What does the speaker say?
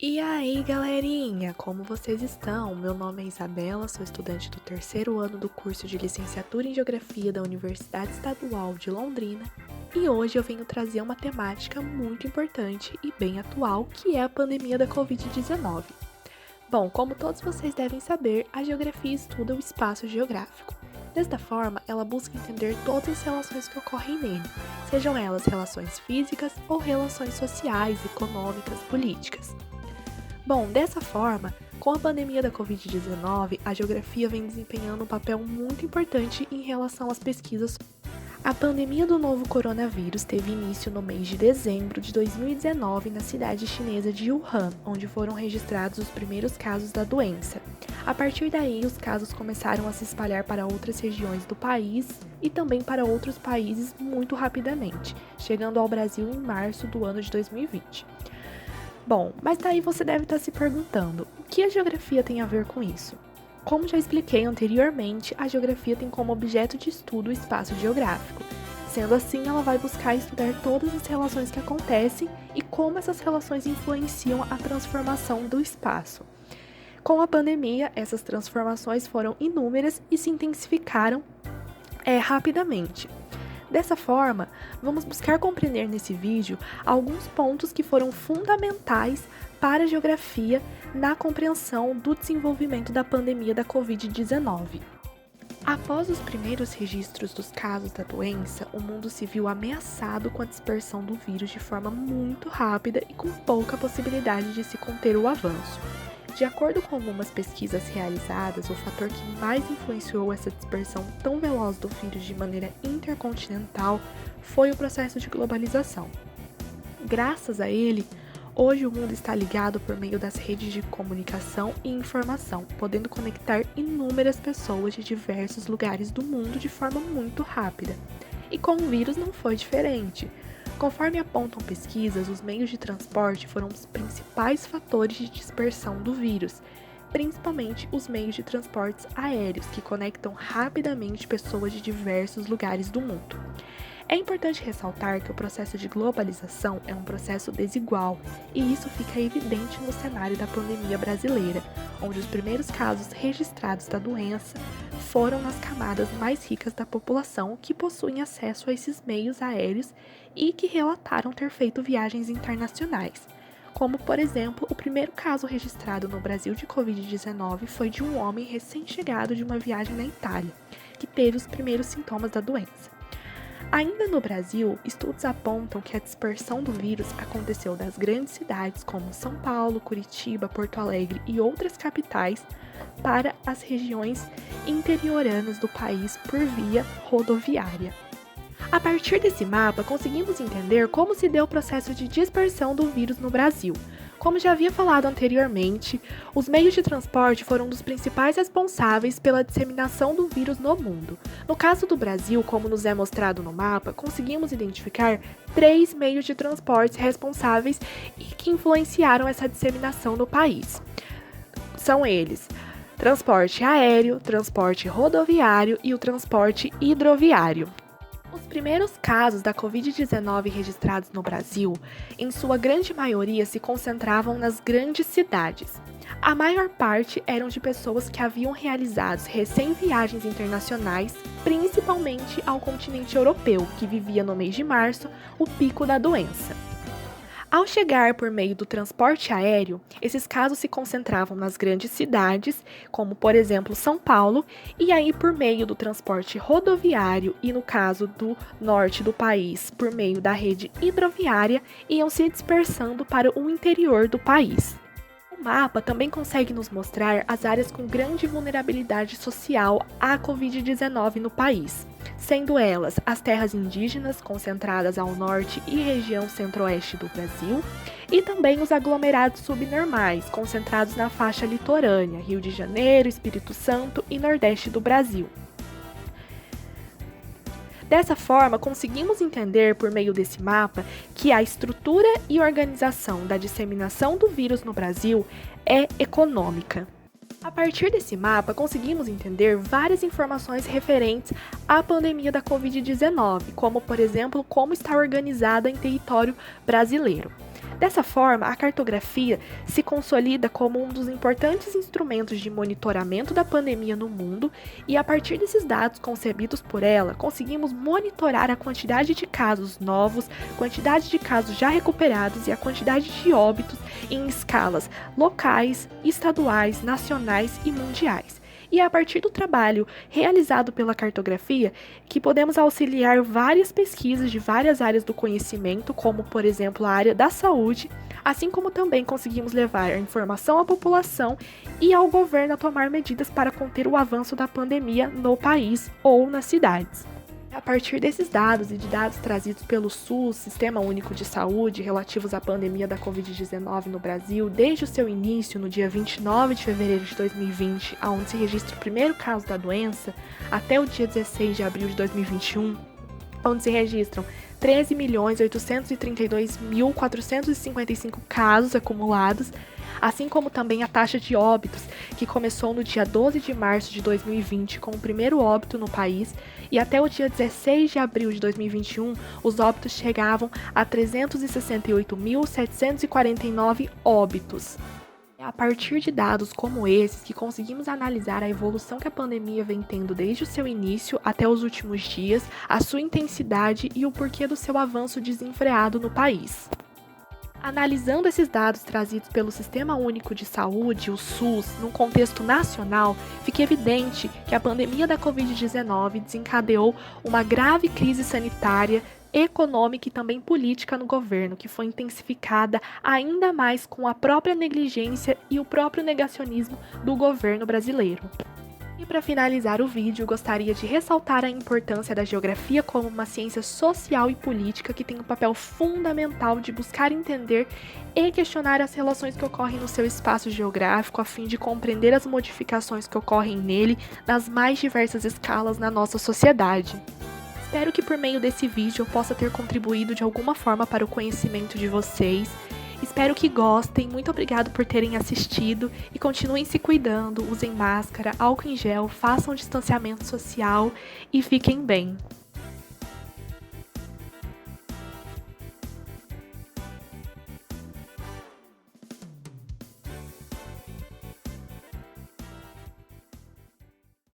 E aí, galerinha, como vocês estão? Meu nome é Isabela, sou estudante do terceiro ano do curso de Licenciatura em Geografia da Universidade Estadual de Londrina, e hoje eu venho trazer uma temática muito importante e bem atual, que é a pandemia da Covid-19. Bom, como todos vocês devem saber, a geografia estuda o espaço geográfico. Desta forma, ela busca entender todas as relações que ocorrem nele, sejam elas relações físicas ou relações sociais, econômicas, políticas. Bom, dessa forma, com a pandemia da Covid-19, a geografia vem desempenhando um papel muito importante em relação às pesquisas. A pandemia do novo coronavírus teve início no mês de dezembro de 2019 na cidade chinesa de Wuhan, onde foram registrados os primeiros casos da doença. A partir daí, os casos começaram a se espalhar para outras regiões do país e também para outros países muito rapidamente, chegando ao Brasil em março do ano de 2020. Bom, mas daí você deve estar se perguntando, o que a geografia tem a ver com isso? Como já expliquei anteriormente, a geografia tem como objeto de estudo o espaço geográfico. Sendo assim, ela vai buscar estudar todas as relações que acontecem e como essas relações influenciam a transformação do espaço. Com a pandemia, essas transformações foram inúmeras e se intensificaram rapidamente. Dessa forma, vamos buscar compreender nesse vídeo alguns pontos que foram fundamentais para a geografia na compreensão do desenvolvimento da pandemia da Covid-19. Após os primeiros registros dos casos da doença, o mundo se viu ameaçado com a dispersão do vírus de forma muito rápida e com pouca possibilidade de se conter o avanço. De acordo com algumas pesquisas realizadas, o fator que mais influenciou essa dispersão tão veloz do vírus de maneira intercontinental foi o processo de globalização. Graças a ele, hoje o mundo está ligado por meio das redes de comunicação e informação, podendo conectar inúmeras pessoas de diversos lugares do mundo de forma muito rápida. E com o vírus não foi diferente. Conforme apontam pesquisas, os meios de transporte foram os principais fatores de dispersão do vírus, principalmente os meios de transportes aéreos, que conectam rapidamente pessoas de diversos lugares do mundo. É importante ressaltar que o processo de globalização é um processo desigual, e isso fica evidente no cenário da pandemia brasileira, onde os primeiros casos registrados da doença foram nas camadas mais ricas da população que possuem acesso a esses meios aéreos e que relataram ter feito viagens internacionais. Como, por exemplo, o primeiro caso registrado no Brasil de Covid-19 foi de um homem recém-chegado de uma viagem na Itália, que teve os primeiros sintomas da doença. Ainda no Brasil, estudos apontam que a dispersão do vírus aconteceu das grandes cidades como São Paulo, Curitiba, Porto Alegre e outras capitais para as regiões interioranas do país por via rodoviária. A partir desse mapa, conseguimos entender como se deu o processo de dispersão do vírus no Brasil. Como já havia falado anteriormente, os meios de transporte foram um dos principais responsáveis pela disseminação do vírus no mundo. No caso do Brasil, como nos é mostrado no mapa, conseguimos identificar 3 meios de transporte responsáveis e que influenciaram essa disseminação no país. São eles: transporte aéreo, transporte rodoviário e o transporte hidroviário. Os primeiros casos da Covid-19 registrados no Brasil, em sua grande maioria, se concentravam nas grandes cidades. A maior parte eram de pessoas que haviam realizado recém-viagens internacionais, principalmente ao continente europeu, que vivia no mês de março o pico da doença. Ao chegar por meio do transporte aéreo, esses casos se concentravam nas grandes cidades, como por exemplo São Paulo, e aí por meio do transporte rodoviário e no caso do norte do país, por meio da rede hidroviária, iam se dispersando para o interior do país. O mapa também consegue nos mostrar as áreas com grande vulnerabilidade social à Covid-19 no país, sendo elas as terras indígenas concentradas ao norte e região centro-oeste do Brasil, e também os aglomerados subnormais, concentrados na faixa litorânea, Rio de Janeiro, Espírito Santo e Nordeste do Brasil. Dessa forma, conseguimos entender por meio desse mapa que a estrutura e organização da disseminação do vírus no Brasil é econômica. A partir desse mapa, conseguimos entender várias informações referentes à pandemia da Covid-19, como, por exemplo, como está organizada em território brasileiro. Dessa forma, a cartografia se consolida como um dos importantes instrumentos de monitoramento da pandemia no mundo e, a partir desses dados concebidos por ela, conseguimos monitorar a quantidade de casos novos, quantidade de casos já recuperados e a quantidade de óbitos em escalas locais, estaduais, nacionais e mundiais. E é a partir do trabalho realizado pela cartografia que podemos auxiliar várias pesquisas de várias áreas do conhecimento, como, por exemplo, a área da saúde, assim como também conseguimos levar a informação à população e ao governo a tomar medidas para conter o avanço da pandemia no país ou nas cidades. A partir desses dados e de dados trazidos pelo SUS, Sistema Único de Saúde, relativos à pandemia da Covid-19 no Brasil, desde o seu início, no dia 29 de fevereiro de 2020, onde se registra o primeiro caso da doença, até o dia 16 de abril de 2021, onde se registram 13.832.455 casos acumulados, assim como também a taxa de óbitos, que começou no dia 12 de março de 2020 com o primeiro óbito no país, e até o dia 16 de abril de 2021, os óbitos chegavam a 368.749 óbitos. É a partir de dados como esses que conseguimos analisar a evolução que a pandemia vem tendo desde o seu início até os últimos dias, a sua intensidade e o porquê do seu avanço desenfreado no país. Analisando esses dados trazidos pelo Sistema Único de Saúde, o SUS, num contexto nacional, fica evidente que a pandemia da Covid-19 desencadeou uma grave crise sanitária, econômica e também política no governo, que foi intensificada ainda mais com a própria negligência e o próprio negacionismo do governo brasileiro. E para finalizar o vídeo, gostaria de ressaltar a importância da geografia como uma ciência social e política que tem um papel fundamental de buscar entender e questionar as relações que ocorrem no seu espaço geográfico a fim de compreender as modificações que ocorrem nele nas mais diversas escalas na nossa sociedade. Espero que por meio desse vídeo eu possa ter contribuído de alguma forma para o conhecimento de vocês. Espero que gostem, muito obrigado por terem assistido e continuem se cuidando, usem máscara, álcool em gel, façam distanciamento social e fiquem bem.